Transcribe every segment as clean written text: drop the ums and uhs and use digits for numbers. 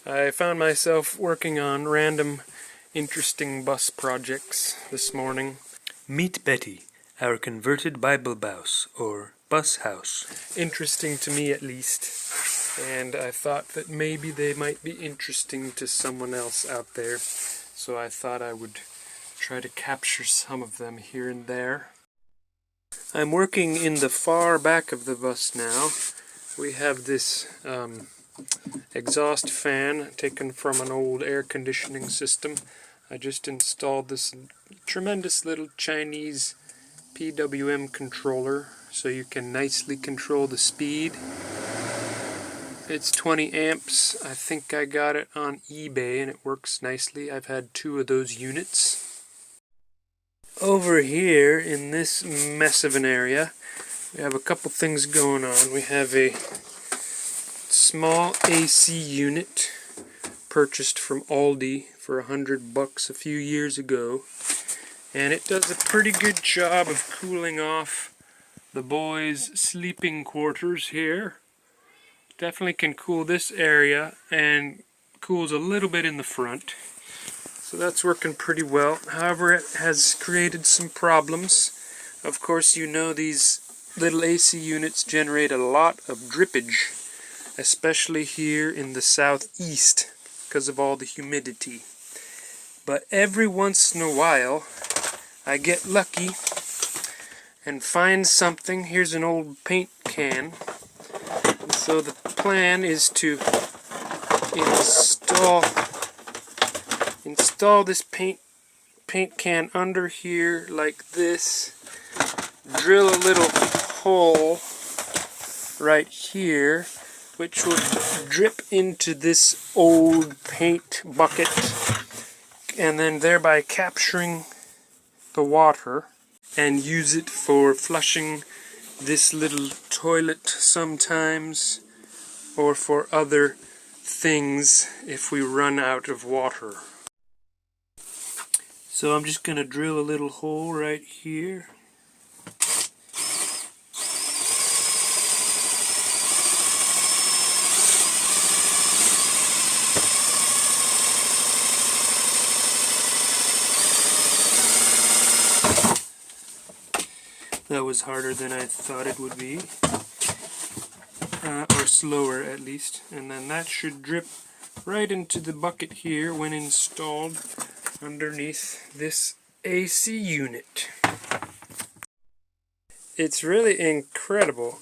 I found myself working on random interesting bus projects this morning. Meet Betty, our converted Bible bouse, or bus house. Interesting to me at least, and I thought that maybe they might be interesting to someone else out there, so I thought I would try to capture some of them here and there. I'm working in the far back of the bus now. We have this exhaust fan taken from an old air conditioning system. I just installed this tremendous little Chinese PWM controller so you can nicely control the speed. It's 20 amps. I think I got it on eBay and it works nicely. I've had 2 of those units. Over here in this mess of an area, we have a couple things going on. We have a small AC unit purchased from Aldi for $100 a few years ago, and it does a pretty good job of cooling off the boys' sleeping quarters here. Definitely can cool this area and cools a little bit in the front. So that's working pretty well. However, it has created some problems. Of course, you know these little AC units generate a lot of drippage, especially here in the southeast because of all the humidity. But every once in a while, I get lucky and find something. Here's an old paint can. And so the plan is to install this paint can under here like this, drill a little hole right here which will drip into this old paint bucket and then thereby capturing the water and use it for flushing this little toilet sometimes or for other things if we run out of water. So I'm just going to drill a little hole right here. That was harder than I thought it would be, or slower at least, and then that should drip right into the bucket here when installed underneath this AC unit. It's really incredible.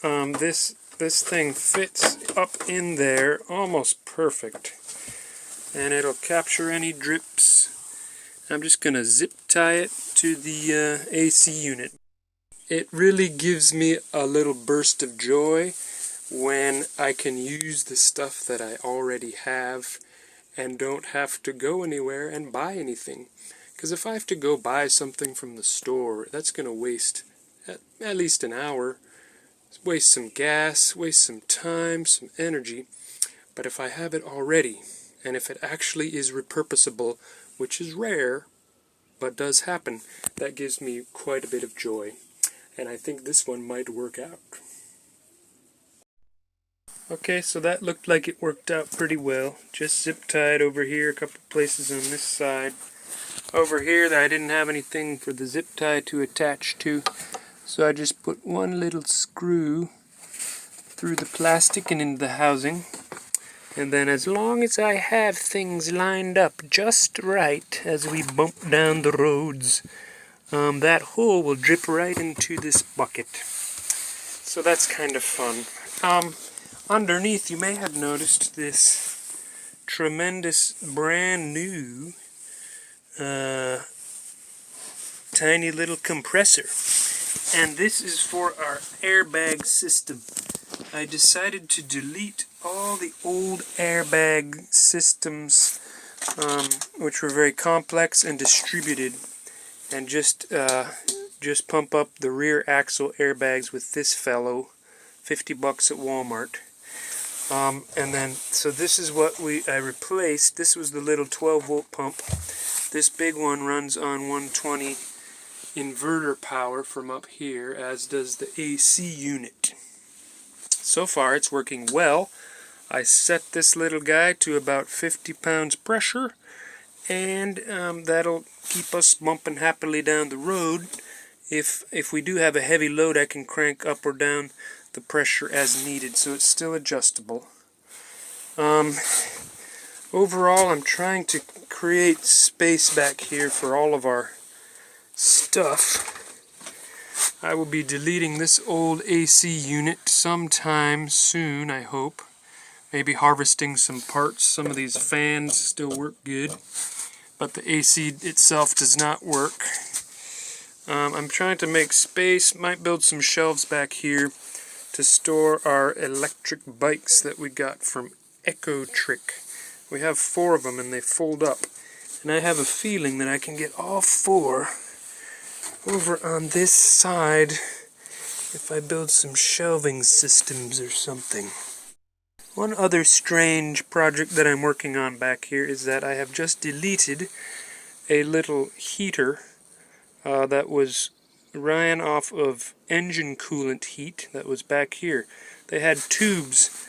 This thing fits up in there almost perfect, and it'll capture any drips. I'm just gonna zip tie it to the AC unit. It really gives me a little burst of joy when I can use the stuff that I already have and don't have to go anywhere and buy anything. Because if I have to go buy something from the store, that's going to waste at least an hour, waste some gas, waste some time, some energy. But if I have it already, and if it actually is repurposable, which is rare, but does happen, that gives me quite a bit of joy. And I think this one might work out. Okay, so that looked like it worked out pretty well. Just zip tied over here, a couple places on this side. Over here, I didn't have anything for the zip tie to attach to, so I just put one little screw through the plastic and into the housing. And then as long as I have things lined up just right as we bump down the roads, that hole will drip right into this bucket. So that's kind of fun. Underneath, you may have noticed this tremendous brand new tiny little compressor. And this is for our airbag system. I decided to delete all the old airbag systems which were very complex and distributed, and just pump up the rear axle airbags with this fellow, $50 at Walmart. And then, so this is what I replaced. This was the little 12-volt pump. This big one runs on 120 inverter power from up here, as does the AC unit. So far, it's working well. I set this little guy to about 50 pounds pressure, and that'll keep us bumping happily down the road. If we do have a heavy load, I can crank up or down the pressure as needed, so it's still adjustable. Overall, I'm trying to create space back here for all of our stuff. I will be deleting this old AC unit sometime soon, I hope. Maybe harvesting some parts. Some of these fans still work good, but the AC itself does not work. I'm trying to make space. Might build some shelves back here to store our electric bikes that we got from Echo Trick. We have 4 of them and they fold up. And I have a feeling that I can get all 4 over on this side if I build some shelving systems or something. One other strange project that I'm working on back here is that I have just deleted a little heater that ran off of engine coolant heat that was back here. They had tubes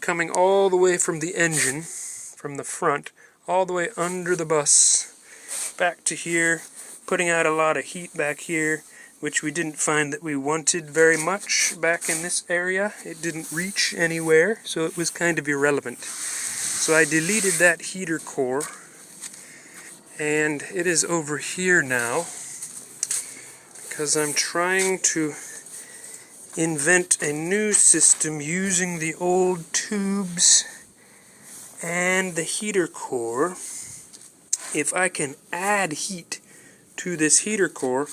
coming all the way from the engine, from the front, all the way under the bus, back to here, putting out a lot of heat back here, which we didn't find that we wanted very much back in this area. It didn't reach anywhere, so it was kind of irrelevant. So I deleted that heater core, and it is over here now, because I'm trying to invent a new system using the old tubes and the heater core. If I can add heat to this heater core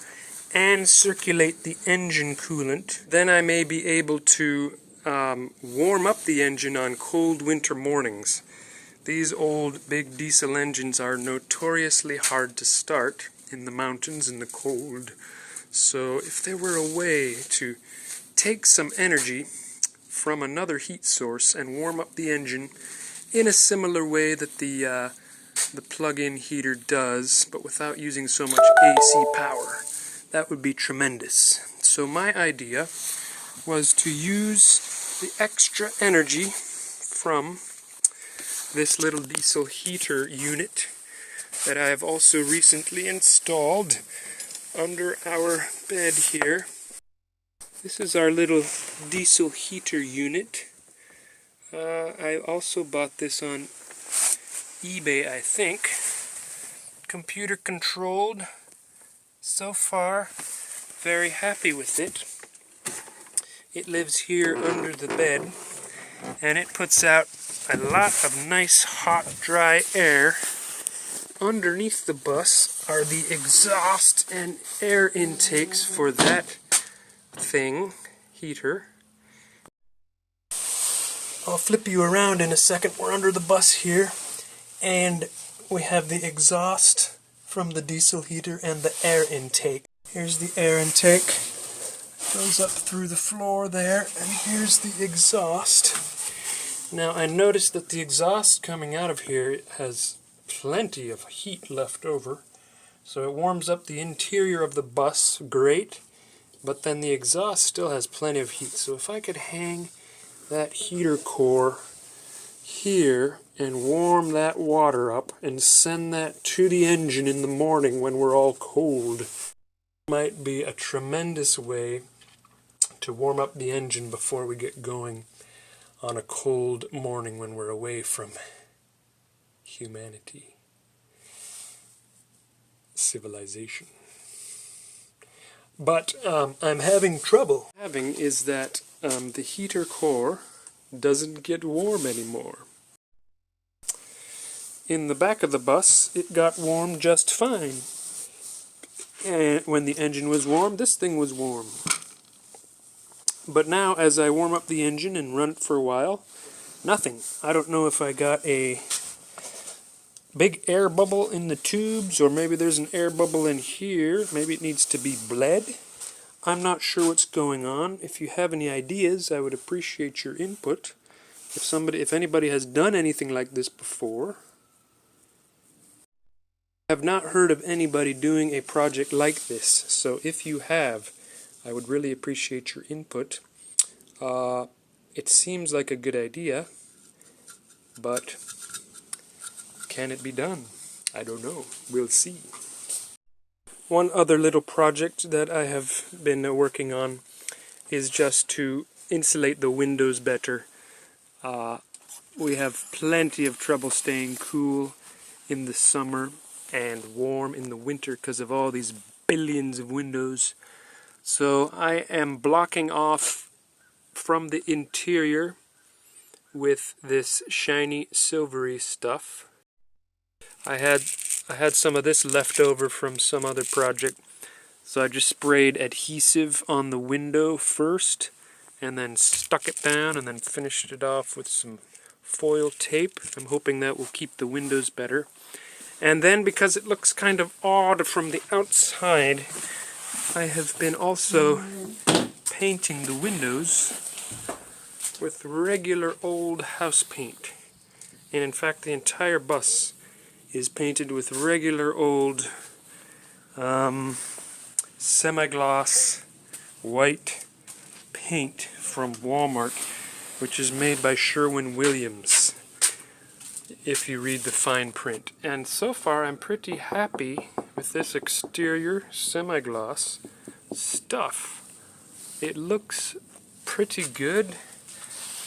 and circulate the engine coolant, then I may be able to warm up the engine on cold winter mornings. These old big diesel engines are notoriously hard to start in the mountains in the cold. So if there were a way to take some energy from another heat source and warm up the engine in a similar way that the plug-in heater does, but without using so much AC power, that would be tremendous. So my idea was to use the extra energy from this little diesel heater unit that I have also recently installed under our bed here. This is our little diesel heater unit. I also bought this on eBay, I think. Computer controlled. So far, very happy with it. It lives here under the bed, and it puts out a lot of nice hot dry air. Underneath the bus are the exhaust and air intakes for that heater. I'll flip you around in a second. We're under the bus here, and we have the exhaust from the diesel heater and the air intake. Here's the air intake. Goes up through the floor there, and here's the exhaust. Now I noticed that the exhaust coming out of here has plenty of heat left over, so it warms up the interior of the bus great, but then the exhaust still has plenty of heat. So if I could hang that heater core here and warm that water up and send that to the engine in the morning when we're all cold, might be a tremendous way to warm up the engine before we get going on a cold morning when we're away from humanity, civilization. But I'm having trouble. Is that the heater core doesn't get warm anymore. In the back of the bus, it got warm just fine. And when the engine was warm, this thing was warm. But now, as I warm up the engine and run it for a while, nothing. I don't know if I got a big air bubble in the tubes, or maybe there's an air bubble in here. Maybe it needs to be bled. I'm not sure what's going on. If you have any ideas, I would appreciate your input. If anybody has done anything like this before. I have not heard of anybody doing a project like this, so if you have, I would really appreciate your input. It seems like a good idea. but can it be done? I don't know. We'll see. One other little project that I have been working on is just to insulate the windows better. We have plenty of trouble staying cool in the summer and warm in the winter because of all these billions of windows. So I am blocking off from the interior with this shiny silvery stuff. I had some of this left over from some other project, so I just sprayed adhesive on the window first and then stuck it down and then finished it off with some foil tape. I'm hoping that will keep the windows better. And then, because it looks kind of odd from the outside, I have been also painting the windows with regular old house paint. And in fact, the entire bus is painted with regular old semi-gloss white paint from Walmart, which is made by Sherwin-Williams, if you read the fine print. And so far I'm pretty happy with this exterior semi-gloss stuff. It looks pretty good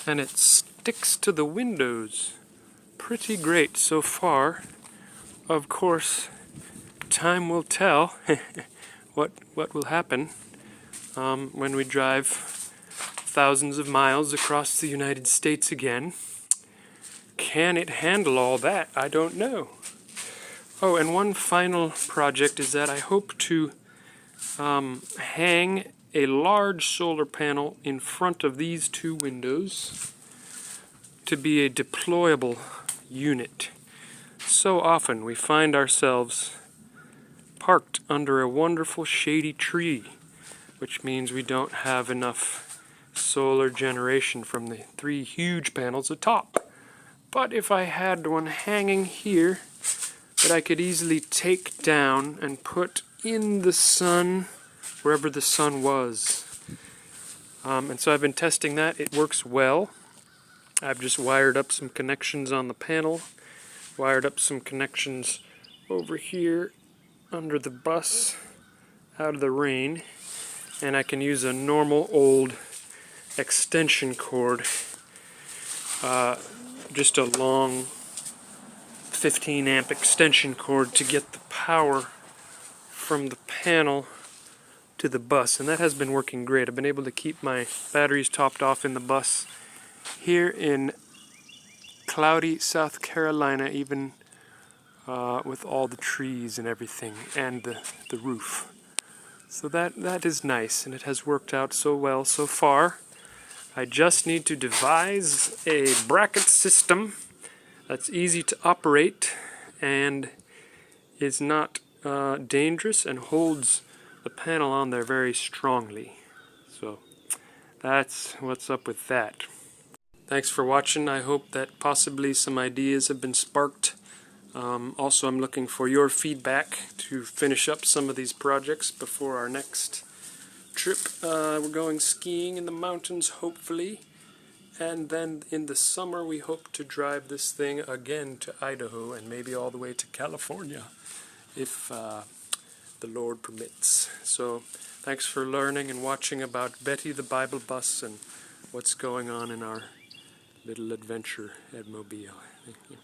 and it sticks to the windows pretty great so far. Of course, time will tell what will happen when we drive thousands of miles across the United States again. Can it handle all that? I don't know. Oh, and one final project is that I hope to hang a large solar panel in front of these two windows to be a deployable unit. So often we find ourselves parked under a wonderful shady tree, which means we don't have enough solar generation from the three huge panels atop. But if I had one hanging here that I could easily take down and put in the sun, wherever the sun was. And so I've been testing that. It works well. I've just wired up some connections on the panel, wired up some connections over here under the bus out of the rain, and I can use a normal old extension cord, just a long 15 amp extension cord to get the power from the panel to the bus, and that has been working great. I've been able to keep my batteries topped off in the bus here in cloudy South Carolina, even with all the trees and everything, and the roof. So that is nice, and it has worked out so well so far. I just need to devise a bracket system that's easy to operate and is not dangerous and holds the panel on there very strongly. So that's what's up with that. Thanks for watching. I hope that possibly some ideas have been sparked. Also, I'm looking for your feedback to finish up some of these projects before our next trip. We're going skiing in the mountains, hopefully. And then in the summer, we hope to drive this thing again to Idaho and maybe all the way to California, if the Lord permits. So, thanks for learning and watching about Betty the Bible Bus and what's going on in our little adventure at Mobile. Thank you.